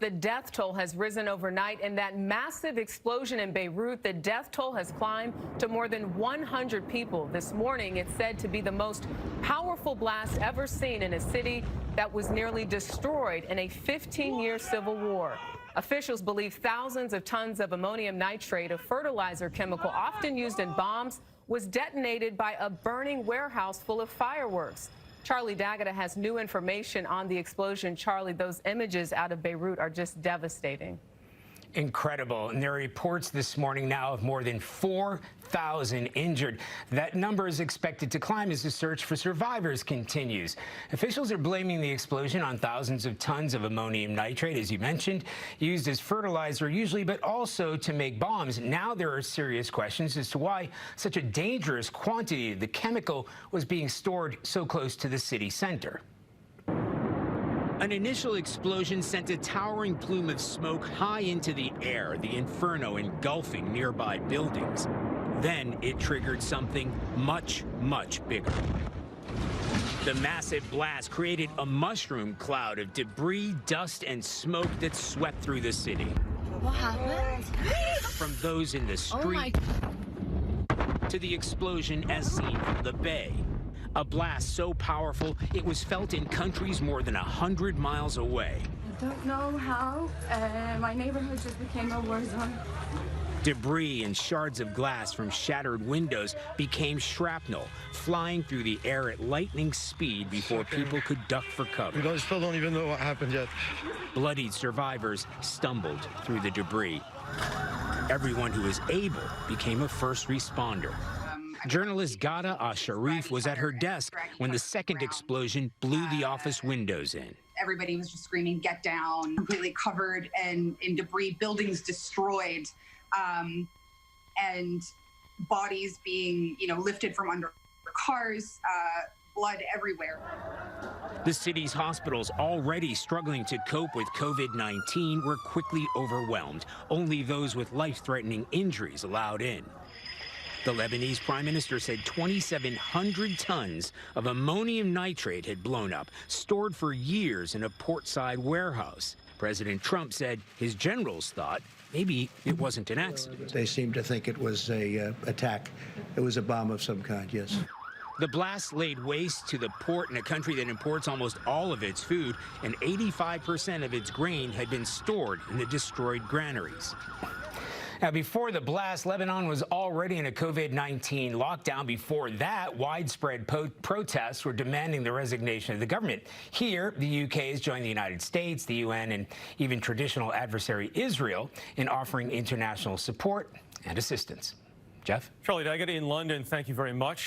The death toll has risen overnight. In that massive explosion in Beirut, the death toll has climbed to more than 100 people. This morning, it's said to be the most powerful blast ever seen in a city that was nearly destroyed in a 15-year civil war. Officials believe thousands of tons of ammonium nitrate, a fertilizer chemical often used in bombs, was detonated by a burning warehouse full of fireworks. Charlie D'Agata has new information on the explosion. Charlie, those images out of Beirut are just devastating. Incredible. And there are reports this morning now of more than 4,000 injured. That number is expected to climb as the search for survivors continues. Officials are blaming the explosion on thousands of tons of ammonium nitrate, as you mentioned, used as fertilizer usually, but also to make bombs. Now there are serious questions as to why such a dangerous quantity of the chemical was being stored so close to the city center. An initial explosion sent a towering plume of smoke high into the air, the inferno engulfing nearby buildings. Then it triggered something much, much bigger. The massive blast created a mushroom cloud of debris, dust, and smoke that swept through the city. What happened? From those in the street to the explosion as seen from the bay. A blast so powerful, it was felt in countries more than 100 miles away. I don't know how. My neighborhood just became a war zone. Debris and shards of glass from shattered windows became shrapnel, flying through the air at lightning speed before people could duck for cover. We still don't even know what happened yet. Bloodied survivors stumbled through the debris. Everyone who was able became a first responder. Journalist Ghada Al-Sharif was at her desk when the second explosion blew the office windows in. Everybody was just screaming, "Get down!" Completely covered in debris, buildings destroyed, and bodies being, lifted from under cars, blood everywhere. The city's hospitals, already struggling to cope with COVID-19, were quickly overwhelmed. Only those with life-threatening injuries allowed in. The Lebanese prime minister said 2,700 tons of ammonium nitrate had blown up, stored for years in a portside warehouse. President Trump said his generals thought maybe it wasn't an accident. They seem to think it was an attack. It was a bomb of some kind, yes. The blast laid waste to the port in a country that imports almost all of its food, and 85% of its grain had been stored in the destroyed granaries. Now, before the blast, Lebanon was already in a COVID-19 lockdown. Before that, widespread protests were demanding the resignation of the government. Here, the UK has joined the United States, the UN, and even traditional adversary Israel in offering international support and assistance. Jeff? Charlie D'Agata in London, thank you very much.